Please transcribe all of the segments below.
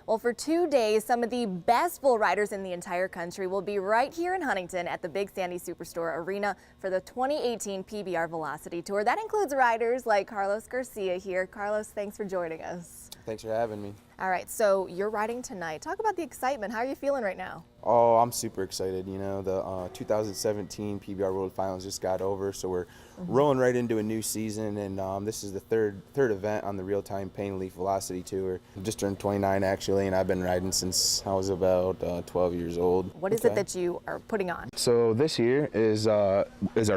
Well, for 2 days, some of the best bull riders in the entire country will be right here in Huntington at the Big Sandy Superstore Arena for the 2018 PBR Velocity Tour. That includes riders like Carlos Garcia here. Carlos, thanks for joining us. Thanks for having me. All right, so you're riding tonight. Talk about the excitement. How are you feeling right now? Oh, I'm super excited. You know, the 2017 PBR World Finals just got over, so we're rolling right into a new season, and this is the third event on the real-time Pain Relief Velocity Tour. I just turned 29 actually, and I've been riding since I was about 12 years old. What is it that you are putting on? So this here is our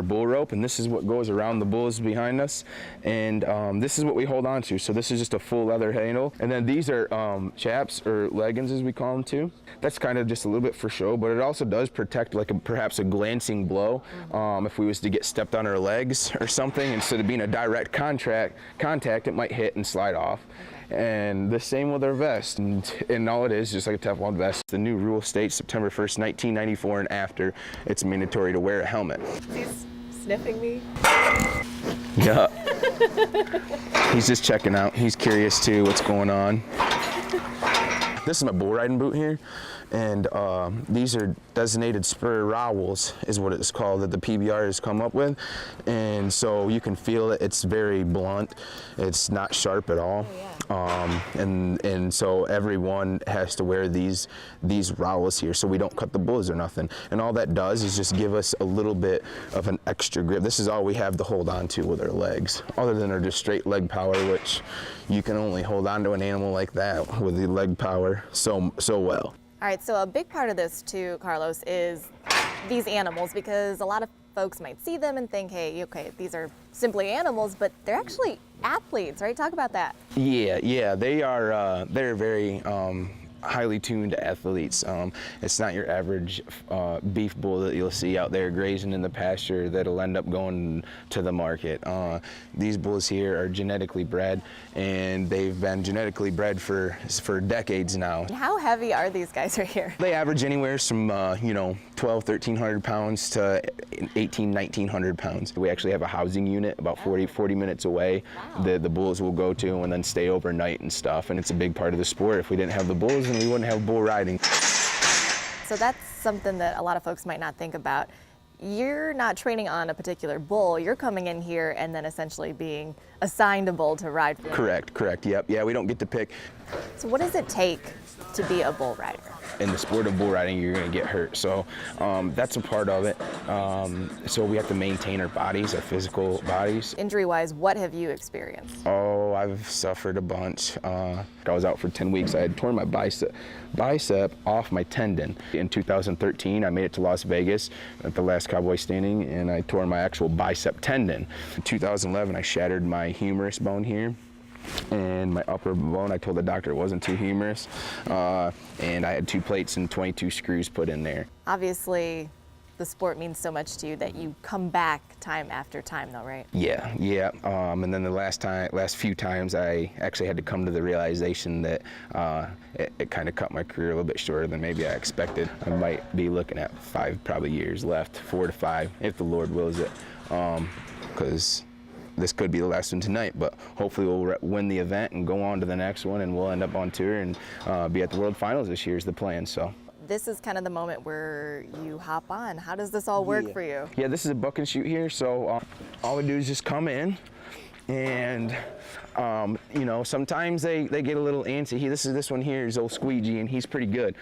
bull rope, and this is what goes around the bulls behind us, and this is what we hold on to. So this is just a full leather handle, and then these are chaps or leggings as we call them too. That's kind of just a little bit for show, but it also does protect like perhaps a glancing blow if we was to get stepped on our legs or something. Instead of being a direct contact, it might hit and slide off. And the same with our vest, and all it is just like a Teflon vest. The new rule states September 1st, 1994 and after, it's mandatory to wear a helmet. He's sniffing me. Yeah. He's just checking out. He's curious too what's going on. This is my bull riding boot here, and these are designated spur rowels is what it's called that the PBR has come up with, and so you can feel it. It's very blunt. It's not sharp at all. Oh, yeah. And so everyone has to wear these rowels here so we don't cut the bulls or nothing. And all that does is just give us a little bit of an extra grip. This is all we have to hold on to with our legs, other than our just straight leg power, which you can only hold on to an animal like that with the leg power so well. All right, so a big part of this too, Carlos, is these animals, because a lot of folks might see them and think, hey, okay, these are simply animals, but they're actually athletes, right? Talk about that. Yeah, they are. They're very highly tuned athletes. It's not your average beef bull that you'll see out there grazing in the pasture that'll end up going to the market. These bulls here are genetically bred, and they've been genetically bred for decades now. How heavy are these guys right here? They average anywhere from 1,200-1,300 pounds to 1,800-1,900 pounds. We actually have a housing unit about 40 minutes away. Wow. The bulls will go to and then stay overnight and stuff, and it's a big part of the sport. If we didn't have the bulls, we wouldn't have bull riding. So that's something that a lot of folks might not think about. You're not training on a particular bull. You're coming in here and then essentially being assigned a bull to ride for. Correct. Yep. Yeah, we don't get to pick. So what does it take to be a bull rider? In the sport of bull riding, you're going to get hurt. So that's a part of it. So we have to maintain our bodies, our physical bodies. Injury-wise, what have you experienced? Oh, I've suffered a bunch. I was out for 10 weeks. I had torn my bicep off my tendon. In 2013, I made it to Las Vegas at the last Cowboy Standing, and I tore my actual bicep tendon. In 2011, I shattered my humerus bone here, and my upper bone. I told the doctor it wasn't too humerus, and I had 2 plates and 22 screws put in there. Obviously, the sport means so much to you that you come back time after time though, right? Yeah. And then the last few times, I actually had to come to the realization that it kind of cut my career a little bit shorter than maybe I expected. I might be looking at 5 probably years left, 4 to 5, if the Lord wills it, because this could be the last one tonight, but hopefully we'll win the event and go on to the next one, and we'll end up on tour and be at the World Finals this year is the plan. So this is kind of the moment where you hop on. How does this all work for you? Yeah, this is a buck and chute here, so all we do is just come in, and sometimes they get a little antsy. This one here is old Squeegee, and he's pretty good.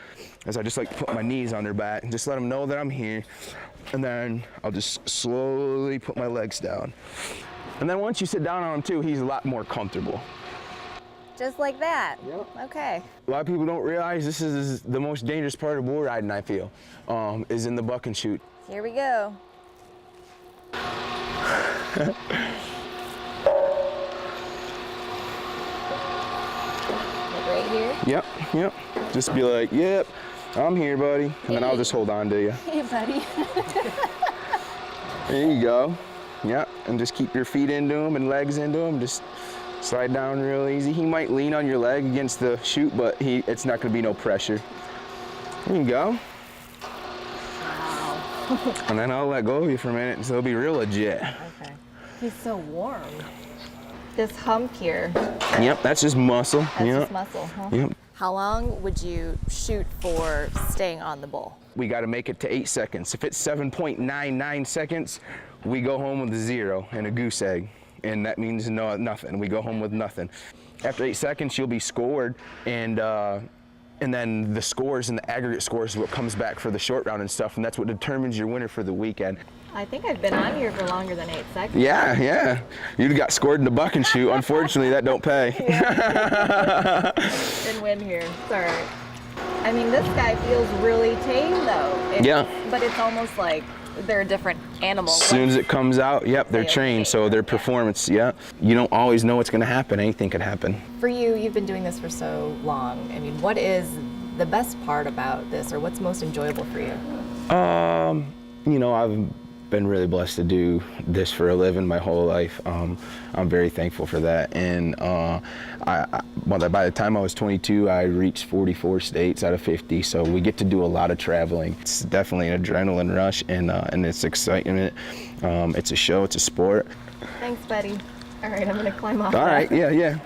As I just like put my knees on their back and just let them know that I'm here, and then I'll just slowly put my legs down. And then once you sit down on him too, he's a lot more comfortable. Just like that? Yep. Okay. A lot of people don't realize this is the most dangerous part of bull riding, I feel, is in the buck and chute. Here we go. Like right here? Yep. Just be like, yep, I'm here, buddy. And then I'll just hold on to you. Hey, buddy. There you go. Yep, and just keep your feet into him and legs into him. Just slide down real easy. He might lean on your leg against the chute, but it's not going to be no pressure. There you go. Wow. And then I'll let go of you for a minute, so it'll be real legit. Okay. He's so warm. This hump here. Yep, that's just muscle. That's just muscle, huh? Yep. How long would you shoot for staying on the bull? We got to make it to 8 seconds. If it's 7.99 seconds, we go home with a 0 and a goose egg. And that means nothing. We go home with nothing. After 8 seconds, you'll be scored, and then the scores and the aggregate scores is what comes back for the short round and stuff, and that's what determines your winner for the weekend. I think I've been on here for longer than 8 seconds. Yeah. You got scored in the buck and shoot. Unfortunately, that don't pay. Didn't win here. It's all right. I mean, this guy feels really tame, though. Yeah. But it's almost like they're a different animal. As soon as it comes out, yep, they're trained, so their performance, yeah. You don't always know what's going to happen. Anything could happen. For you, you've been doing this for so long. I mean, what is the best part about this, or what's most enjoyable for you? You know, I've been really blessed to do this for a living my whole life. I'm very thankful for that. And by the time I was 22, I reached 44 states out of 50. So we get to do a lot of traveling. It's definitely an adrenaline rush, and it's excitement. It's a show, it's a sport. Thanks, buddy. All right, I'm gonna climb off. All right, yeah.